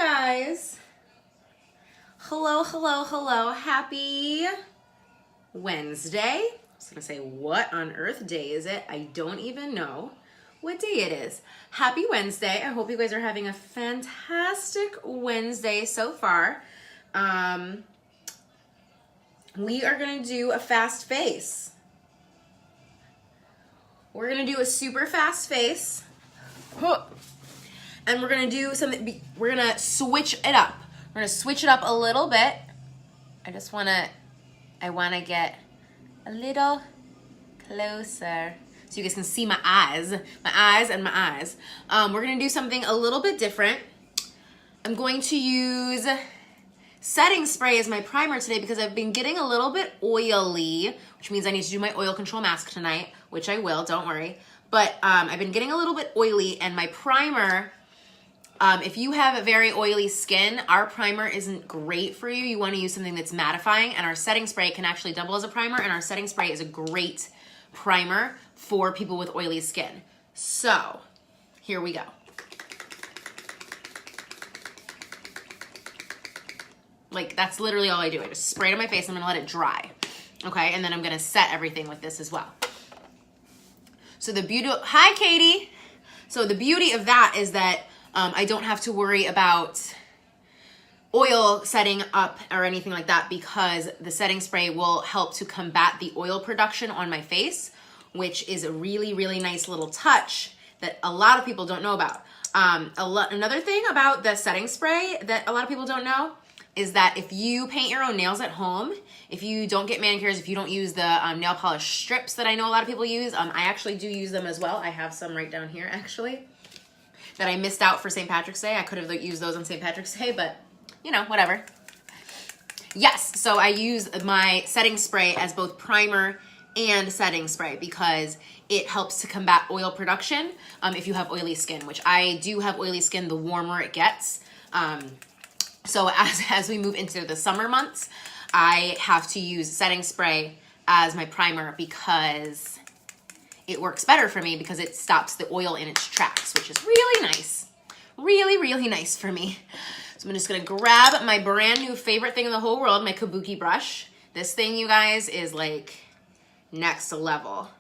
guys. Hello, hello, hello. Happy Wednesday. I was gonna say, what on earth day is it? I don't even know what day it is. Happy Wednesday. I hope you guys are having a fantastic Wednesday so far. We are gonna do a fast face. We're gonna do a super fast face. And we're gonna do something, we're gonna switch it up. We're gonna switch it up a little bit. I wanna get a little closer so you guys can see my eyes and my eyes. We're gonna do something a little bit different. I'm going to use setting spray as my primer today because I've been getting a little bit oily, which means I need to do my oil control mask tonight, which I will, don't worry. But I've been getting a little bit oily, and my primer, if you have a very oily skin, our primer isn't great for you. You want to use something that's mattifying, and our setting spray can actually double as a primer, and our setting spray is a great primer for people with oily skin. So, here we go. Like, that's literally all I do. I just spray it on my face. I'm going to let it dry. Okay, and then I'm going to set everything with this as well. So the beauty, hi Katie. So the beauty of that is that I don't have to worry about oil setting up or anything like that because the setting spray will help to combat the oil production on my face, which is a really, really nice little touch that a lot of people don't know about. Another thing about the setting spray that a lot of people don't know is that if you paint your own nails at home, if you don't get manicures, if you don't use the nail polish strips that I know a lot of people use, I actually do use them as well. I have some right down here actually that I missed out for St. Patrick's Day. I could have used those on St. Patrick's Day, but you know, whatever. Yes, so I use my setting spray as both primer and setting spray because it helps to combat oil production if you have oily skin, which I do have oily skin the warmer it gets. So as we move into the summer months, I have to use setting spray as my primer because it works better for me because it stops the oil in its tracks, which is really nice. Really, really nice for me. So I'm just gonna grab my brand new favorite thing in the whole world, my kabuki brush. This thing, you guys, is like next level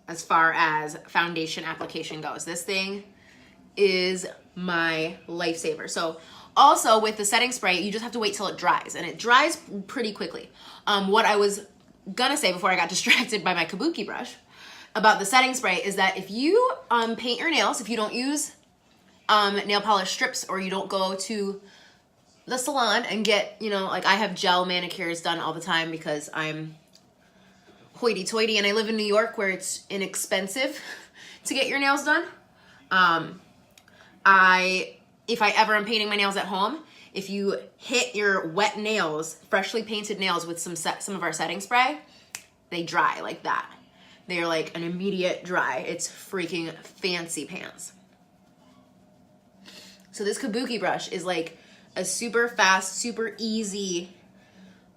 as far as foundation application goes. This thing is my lifesaver. So also with the setting spray, you just have to wait till it dries, and it dries pretty quickly. What I was gonna say before I got distracted by my kabuki brush about the setting spray is that if you paint your nails, if you don't use nail polish strips or you don't go to the salon and get, you know, like I have gel manicures done all the time because I'm hoity-toity and I live in New York where it's inexpensive to get your nails done. If I ever am painting my nails at home, if you hit your wet nails, freshly painted nails with some of our setting spray, they dry like that. They're like an immediate dry. It's freaking fancy pants. So this kabuki brush is like a super fast, super easy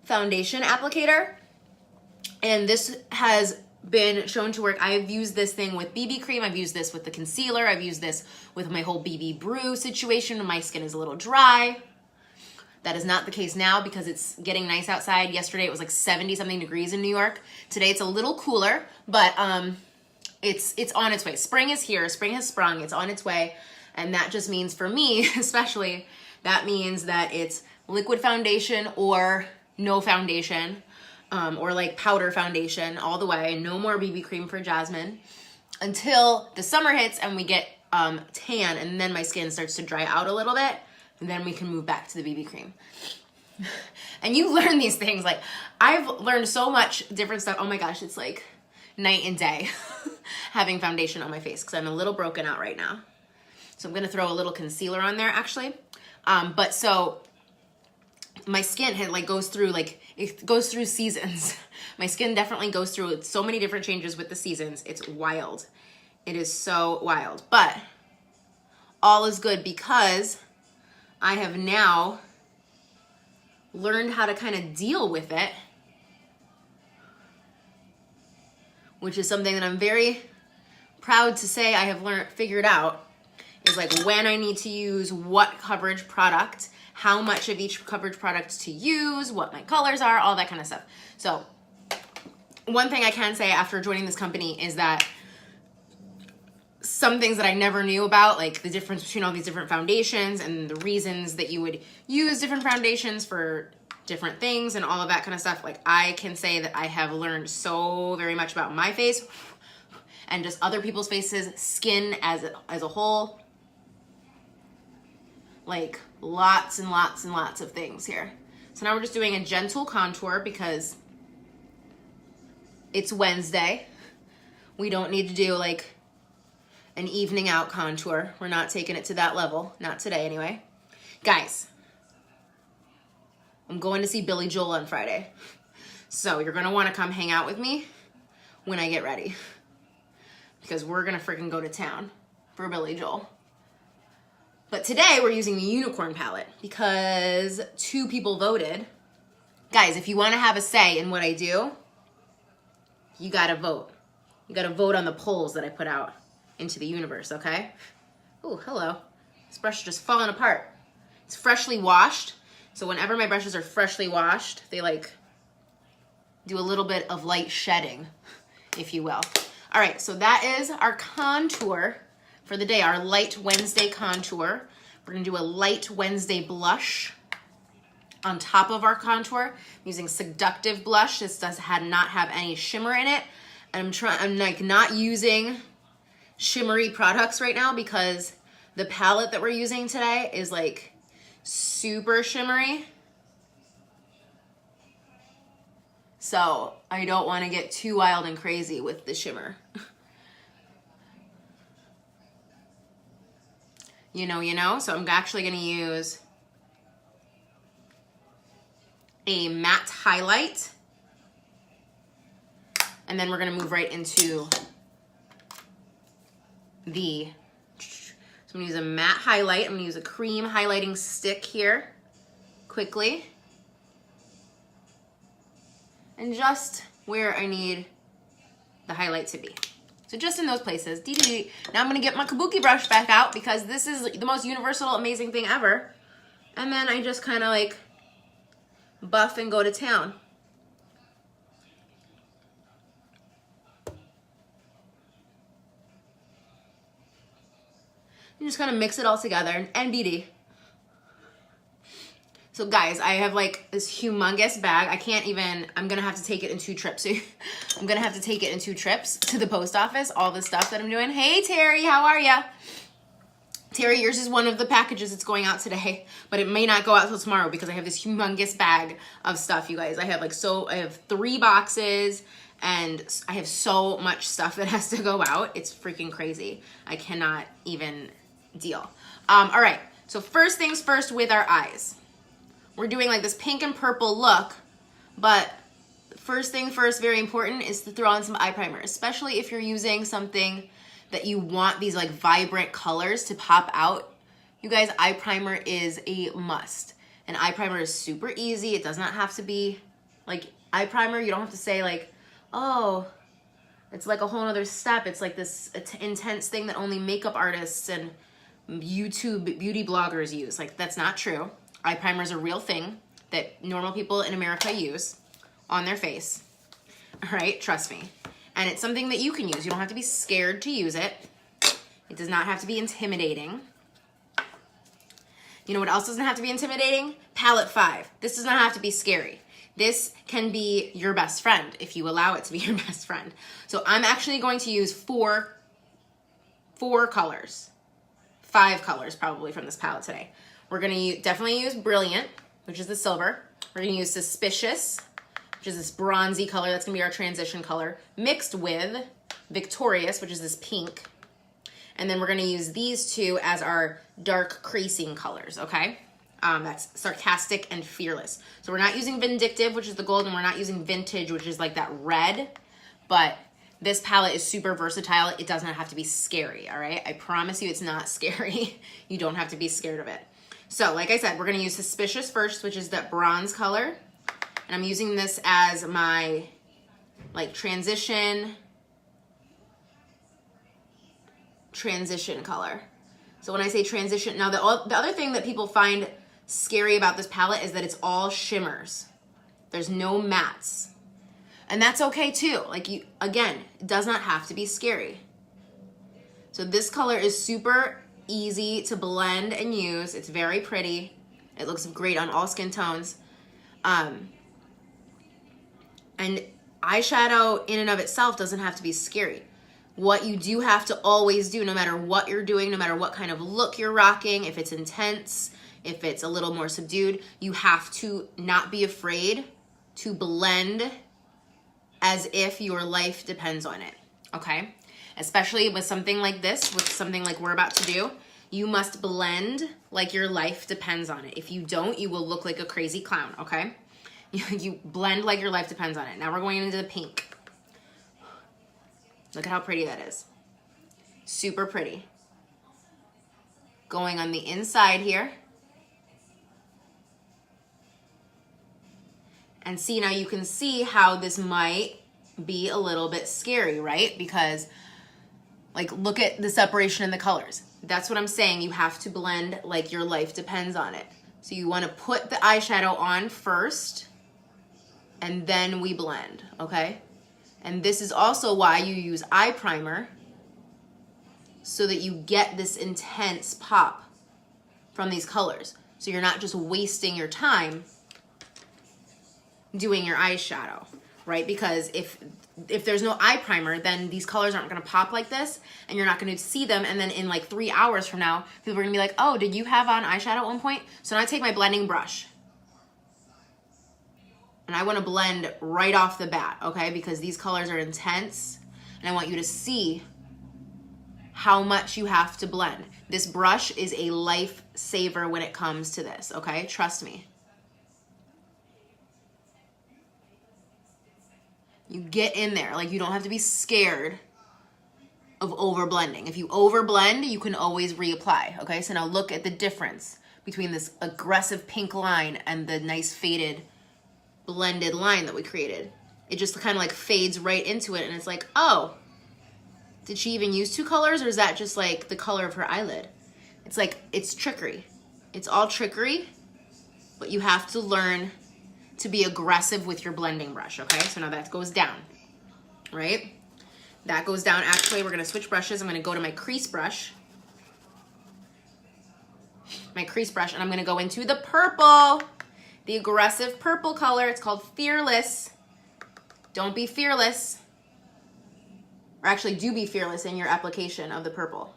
foundation applicator. And this has been shown to work. I've used this thing with BB cream. I've used this with the concealer. I've used this with my whole BB brew situation when my skin is a little dry. That is not the case now because it's getting nice outside. Yesterday it was like 70 something degrees in New York. Today it's a little cooler, but it's on its way. Spring is here. Spring has sprung. It's on its way. And that just means for me, especially, that means that it's liquid foundation or no foundation. Or like powder foundation all the way. No more BB cream for Jasmine until the summer hits and we get tan, and then my skin starts to dry out a little bit, and then we can move back to the BB cream. And you learn these things. Like, I've learned so much different stuff. Oh my gosh, it's like night and day having foundation on my face because I'm a little broken out right now. So I'm gonna throw a little concealer on there actually. But so my skin goes through seasons. My skin definitely goes through so many different changes with the seasons. It's wild. It is so wild. But all is good because I have now learned how to kind of deal with it, which is something that I'm very proud to say I have figured out, is like when I need to use what coverage product, how much of each coverage product to use, what my colors are, all that kind of stuff. So one thing I can say after joining this company is that some things that I never knew about, like the difference between all these different foundations and the reasons that you would use different foundations for different things and all of that kind of stuff. Like I can say that I have learned so very much about my face and just other people's faces, skin as a whole. Like lots and lots and lots of things here. So now we're just doing a gentle contour because it's Wednesday. We don't need to do like an evening out contour. We're not taking it to that level. Not today anyway. Guys, I'm going to see Billy Joel on Friday. So you're going to want to come hang out with me when I get ready. Because we're going to freaking go to town for Billy Joel. But today we're using the unicorn palette because 2 people voted. Guys, if you want to have a say in what I do, you got to vote. You got to vote on the polls that I put out into the universe, okay? Oh, hello. This brush is just falling apart. It's freshly washed. So whenever my brushes are freshly washed, they like do a little bit of light shedding, if you will. All right, so that is our contour for the day, our light Wednesday contour. We're gonna do a light Wednesday blush on top of our contour. I'm using Seductive blush. This does not have any shimmer in it. I'm like not using shimmery products right now because the palette that we're using today is like super shimmery. So I don't want to get too wild and crazy with the shimmer. You know. So I'm actually going to use a matte highlight. And then we're going to move right into so I'm going to use a matte highlight. I'm going to use a cream highlighting stick here quickly. And just where I need the highlight to be. So just in those places. Now I'm going to get my kabuki brush back out because this is the most universal, amazing thing ever. And then I just kind of like buff and go to town. You just kind of mix it all together and BD. So guys, I have like this humongous bag. I'm gonna have to take it in 2 trips. I'm gonna have to take it in 2 trips to the post office, all the stuff that I'm doing. Hey Terry, how are ya? Terry, yours is one of the packages that's going out today, but it may not go out till tomorrow because I have this humongous bag of stuff, you guys. I have 3 boxes and I have so much stuff that has to go out. It's freaking crazy. I cannot even deal. All right, so first things first with our eyes. We're doing like this pink and purple look, but first thing first, very important, is to throw on some eye primer, especially if you're using something that you want these like vibrant colors to pop out. You guys, eye primer is a must. And eye primer is super easy. It does not have to be like eye primer. You don't have to say like, oh, it's like a whole other step. It's like this intense thing that only makeup artists and YouTube beauty bloggers use. Like, that's not true. Eye primer is a real thing that normal people in America use on their face. All right, trust me. And it's something that you can use. You don't have to be scared to use it. It does not have to be intimidating. You know what else doesn't have to be intimidating? Palette 5. This does not have to be scary. This can be your best friend if you allow it to be your best friend. So I'm actually going to use 4 colors. 5 colors probably from this palette today. We're going to definitely use Brilliant, which is the silver. We're going to use Suspicious, which is this bronzy color. That's going to be our transition color, mixed with Victorious, which is this pink. And then we're going to use these 2 as our dark creasing colors, okay? That's Sarcastic and Fearless. So we're not using Vindictive, which is the gold, and we're not using Vintage, which is like that red. But this palette is super versatile. It does not have to be scary, all right? I promise you it's not scary. You don't have to be scared of it. So like I said, we're going to use Suspicious first, which is that bronze color. And I'm using this as my like transition color. So when I say transition, now the other thing that people find scary about this palette is that it's all shimmers. There's no mattes. And that's okay too. Like again, it does not have to be scary. So this color is super easy to blend and use. It's very pretty. It looks great on all skin tones. And eyeshadow in and of itself doesn't have to be scary. What you do have to always do, no matter what you're doing, no matter what kind of look you're rocking, if it's intense, if it's a little more subdued, you have to not be afraid to blend as if your life depends on it, okay? Especially with something like this, with something like we're about to do, you must blend like your life depends on it. If you don't, you will look like a crazy clown, okay? You blend like your life depends on it. Now we're going into the pink. Look at how pretty that is. Super pretty. Going on the inside here. And see, now you can see how this might be a little bit scary, right? Because, like, look at the separation in the colors. That's what I'm saying. You have to blend like your life depends on it. So you want to put the eyeshadow on first, and then we blend, okay? And this is also why you use eye primer, so that you get this intense pop from these colors. So you're not just wasting your time doing your eyeshadow, right? Because if there's no eye primer, then these colors aren't gonna pop like this, and you're not gonna see them, and then in like 3 hours from now, people are gonna be like, oh, did you have on eyeshadow at one point? So now I take my blending brush, and I wanna blend right off the bat, okay? Because these colors are intense, and I want you to see how much you have to blend. This brush is a lifesaver when it comes to this, okay? Trust me. You get in there. Like, you don't have to be scared of over blending. If you over blend, you can always reapply, okay? So now look at the difference between this aggressive pink line and the nice faded blended line that we created. It just kind of like fades right into it, and it's like, oh, did she even use 2 colors, or is that just like the color of her eyelid? It's like, it's trickery. It's all trickery, but you have to learn to be aggressive with your blending brush, okay? So now that goes down, right? That goes down. Actually, we're gonna switch brushes. I'm gonna go to my crease brush. And I'm gonna go into the purple, the aggressive purple color. It's called Fearless. Don't be fearless. Or actually, do be fearless in your application of the purple.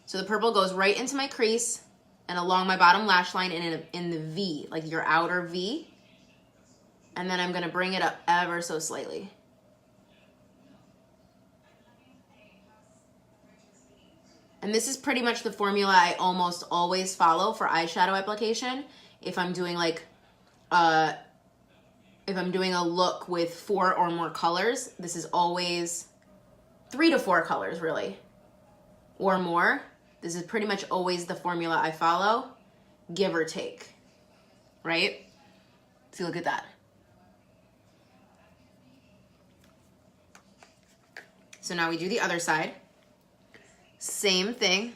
So the purple goes right into my crease and along my bottom lash line in the V, like your outer V. And then I'm gonna bring it up ever so slightly. And this is pretty much the formula I almost always follow for eyeshadow application. If I'm doing like, if I'm doing a look with 4 or more colors, this is always 3 to 4 colors really, or more. This is pretty much always the formula I follow, give or take, right? See, look at that. So now we do the other side. Same thing.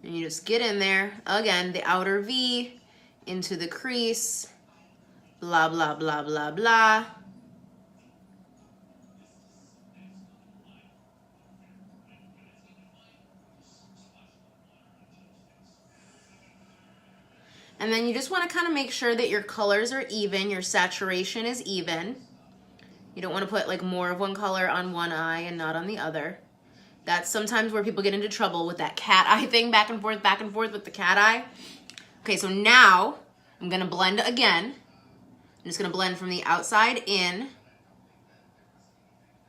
And you just get in there. Again, the outer V into the crease. Blah, blah, blah, blah, blah. And then you just want to kind of make sure that your colors are even, your saturation is even. You don't want to put like more of one color on one eye and not on the other. That's sometimes where people get into trouble with that cat eye thing, back and forth with the cat eye. Okay, so now I'm going to blend again. I'm just going to blend from the outside in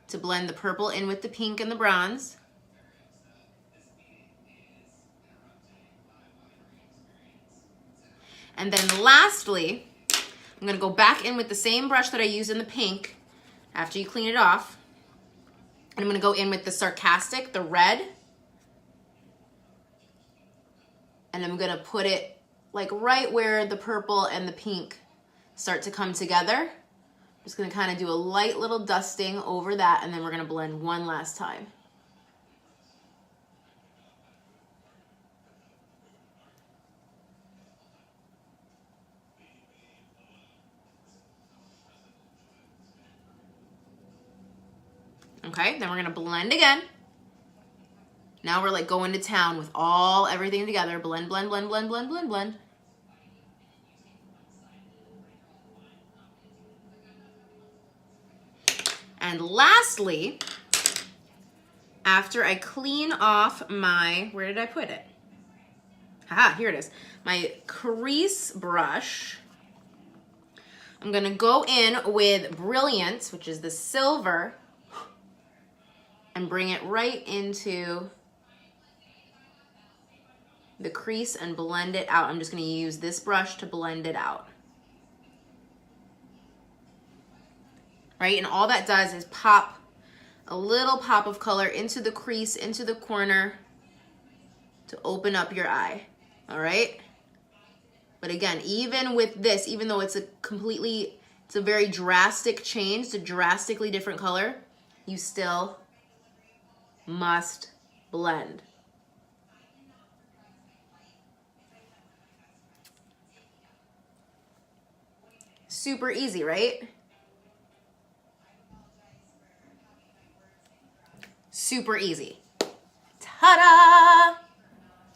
to blend the purple in with the pink and the bronze. And then lastly, I'm gonna go back in with the same brush that I used in the pink after you clean it off. And I'm gonna go in with the Sarcastic, the red. And I'm gonna put it like right where the purple and the pink start to come together. Just gonna kind of do a light little dusting over that, and then we're gonna blend one last time. Okay, then we're gonna blend again. Now we're like going to town with everything together. Blend, blend, blend, blend, blend, blend, blend. And lastly, after I clean off my, where did I put it? Haha, here it is. My crease brush. I'm gonna go in with Brilliant, which is the silver, and bring it right into the crease and blend it out. I'm just gonna use this brush to blend it out. Right, and all that does is pop a little pop of color into the crease, into the corner to open up your eye, all right? But again, even with this, even though it's a very drastic change, it's a drastically different color, you still must blend. Super easy, right? Super easy. Ta-da!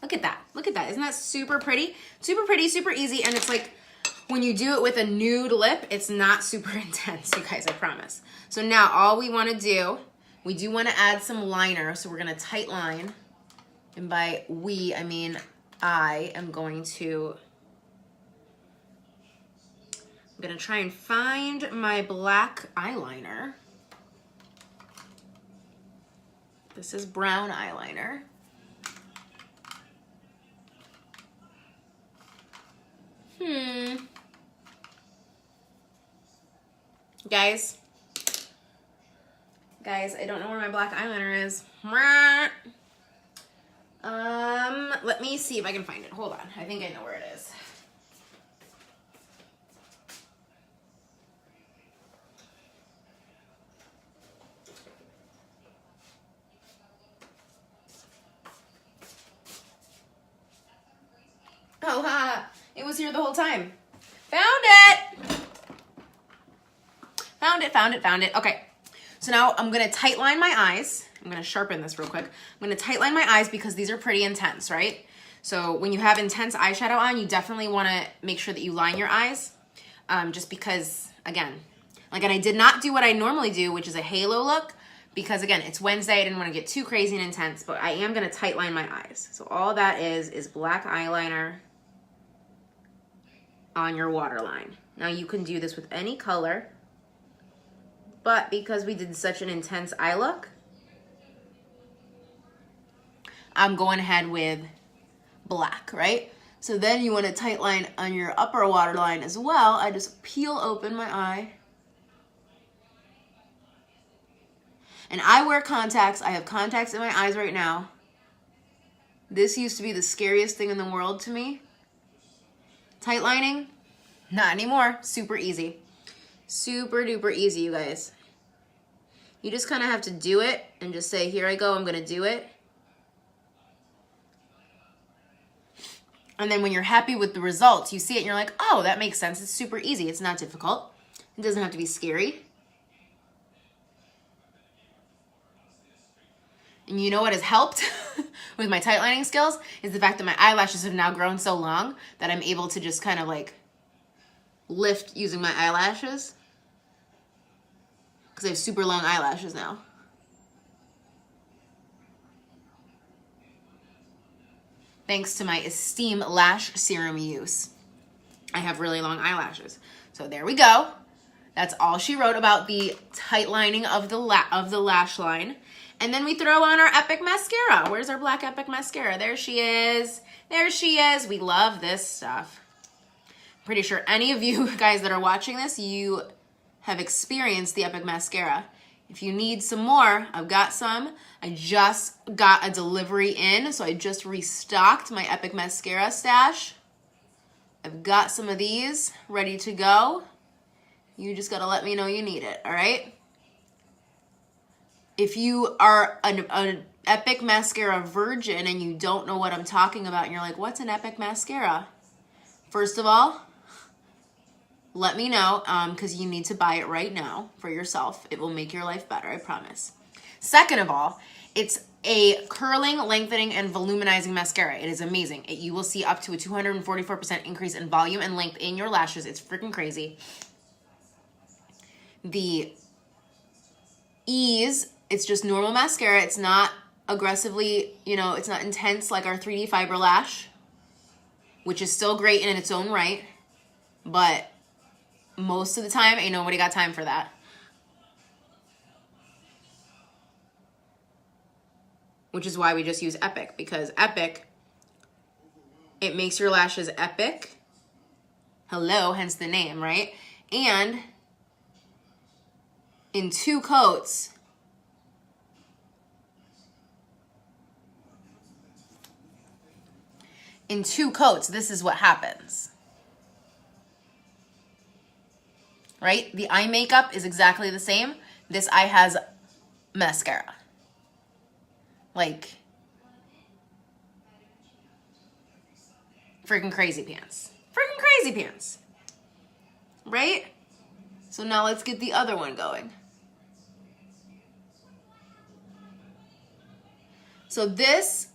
Look at that. Look at that. Isn't that super pretty? Super pretty, super easy. And it's like when you do it with a nude lip, it's not super intense, you guys, I promise. So now all we want to do, we do want to add some liner. So we're going to tight line. And by we, I mean I am going to, I'm going to try and find my black eyeliner. This is brown eyeliner. Guys, I don't know where my black eyeliner is. Let me see if I can find it. Hold on. I think I know where it is. Oh, it was here the whole time. Found it! Found it. Okay, so now I'm gonna tight line my eyes. I'm gonna sharpen this real quick. I'm gonna tight line my eyes because these are pretty intense, right? So when you have intense eyeshadow on, you definitely wanna make sure that you line your eyes, just because, again, like, and I did not do what I normally do, which is a halo look, because again, it's Wednesday, I didn't wanna get too crazy and intense, but I am gonna tight line my eyes. So all that is black eyeliner on your waterline. Now you can do this with any color, but because we did such an intense eye look, I'm going ahead with black, right? So then you want to tight line on your upper waterline as well. I just peel open my eye. And I wear contacts. I have contacts in my eyes right now. This used to be the scariest thing in the world to me. Tight lining, not anymore. Super easy. Super duper easy, you guys. You just kind of have to do it and just say, here I go, I'm gonna do it. And then when you're happy with the results, you see it and you're like, oh, that makes sense. It's super easy. It's not difficult. It doesn't have to be scary. And you know what has helped with my tight lining skills is the fact that my eyelashes have now grown so long that I'm able to just kind of like lift using my eyelashes. Because I have super long eyelashes now. Thanks to my Esteem Lash Serum use, I have really long eyelashes. So there we go. That's all she wrote about the tight lining of the lash line. And then we throw on our Epic Mascara. Where's our black Epic Mascara? There she is. There she is. We love this stuff. Pretty sure any of you guys that are watching this, you have experienced the Epic Mascara. If you need some more, I've got some. I just got a delivery in, so I just restocked my Epic Mascara stash. I've got some of these ready to go. You just gotta let me know you need it, all right? If you are an Epic Mascara virgin and you don't know what I'm talking about and you're like, what's an Epic Mascara? First of all, let me know because you need to buy it right now for yourself. It will make your life better, I promise. Second of all, it's a curling, lengthening, and voluminizing mascara. It is amazing. You will see up to a 244% increase in volume and length in your lashes. It's freaking crazy. The ease, it's just normal mascara. It's not aggressively, it's not intense like our 3D Fiber Lash, which is still great in its own right, but most of the time, ain't nobody got time for that. Which is why we just use Epic, because Epic, it makes your lashes epic. Hello, hence the name, right? And in 2 coats, this is what happens. Right? The eye makeup is exactly the same. This eye has mascara. Like, freaking crazy pants. Freaking crazy pants. Right? So now let's get the other one going. So this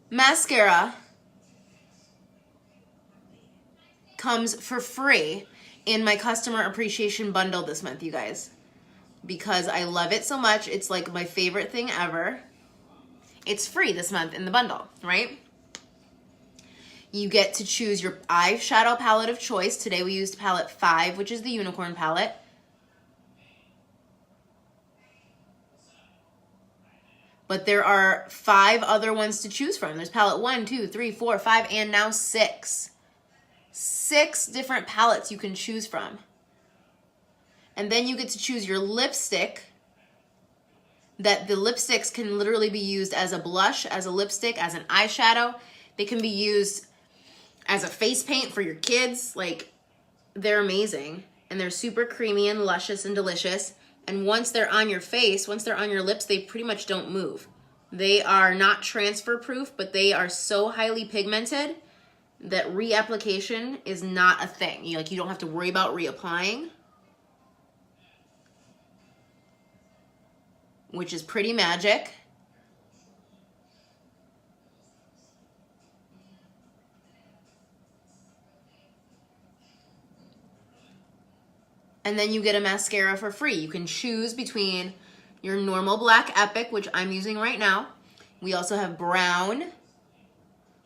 mascara comes for free in my customer appreciation bundle this month, you guys, because I love it so much. It's like my favorite thing ever. It's free this month in the bundle, right? You get to choose your eyeshadow palette of choice. Today we used palette 5, which is the unicorn palette. But there are 5 other ones to choose from. There's palette 1, 2, 3, 4, 5, and now 6. 6 different palettes you can choose from. And then you get to choose your lipstick, that the lipsticks can literally be used as a blush, as a lipstick, as an eyeshadow. They can be used as a face paint for your kids. Like, they're amazing. And they're super creamy and luscious and delicious. And once they're on your face, once they're on your lips, they pretty much don't move. They are not transfer proof, but they are so highly pigmented that reapplication is not a thing. You don't have to worry about reapplying, which is pretty magic. And then you get a mascara for free. You can choose between your normal black Epic, which I'm using right now. We also have brown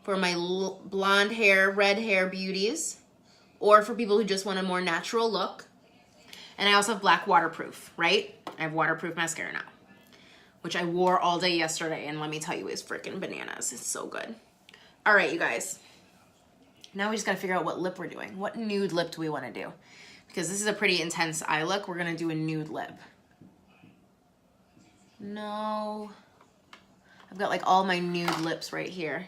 for my blonde hair, red hair beauties, or for people who just want a more natural look. And I also have black waterproof, right? I have waterproof mascara now, which I wore all day yesterday, and let me tell you, is freaking bananas. It's so good. All right, you guys. Now we just gotta figure out what lip we're doing. What nude lip do we wanna do? Because this is a pretty intense eye look. We're gonna do a nude lip. No. I've got like all my nude lips right here.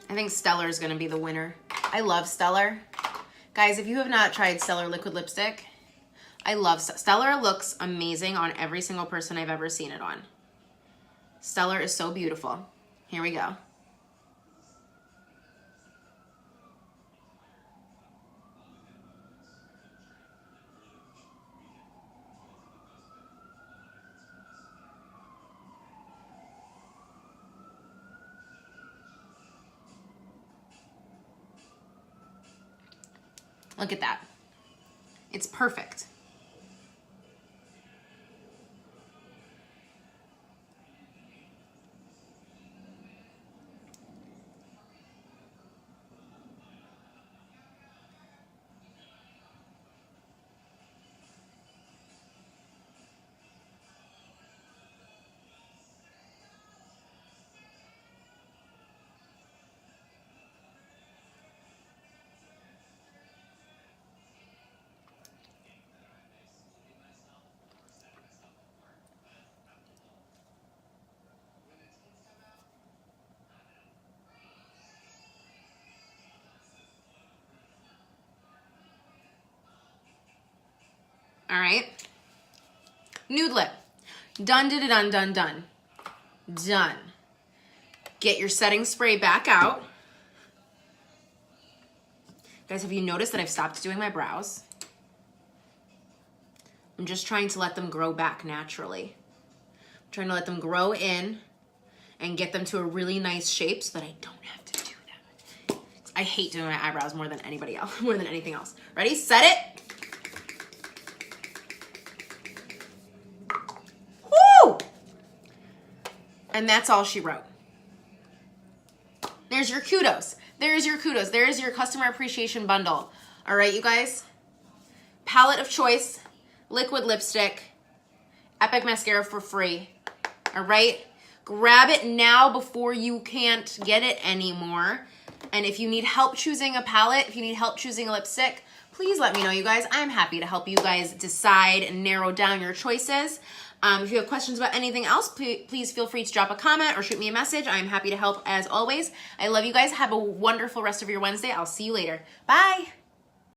I think Stellar is gonna be the winner. I love Stellar. Guys, if you have not tried Stellar liquid lipstick, I love Stellar. Looks amazing on every single person I've ever seen it on. Stellar is so beautiful. Here we go. Look at that. It's perfect. All right. Nude lip. Done, did it, done, done, done. Done. Get your setting spray back out. Guys, have you noticed that I've stopped doing my brows? I'm just trying to let them grow back naturally. I'm trying to let them grow in and get them to a really nice shape so that I don't have to do them. I hate doing my eyebrows more than anybody else, more than anything else. Ready? Set it. Woo! And that's all she wrote. There's your kudos. There's your kudos. There is your customer appreciation bundle. All right, you guys. Palette of choice, liquid lipstick, Epic mascara for free. All right. Grab it now before you can't get it anymore. And if you need help choosing a palette, if you need help choosing a lipstick, please let me know, you guys. I'm happy to help you guys decide and narrow down your choices. If you have questions about anything else, please feel free to drop a comment or shoot me a message. I'm happy to help as always. I love you guys. Have a wonderful rest of your Wednesday. I'll see you later. Bye.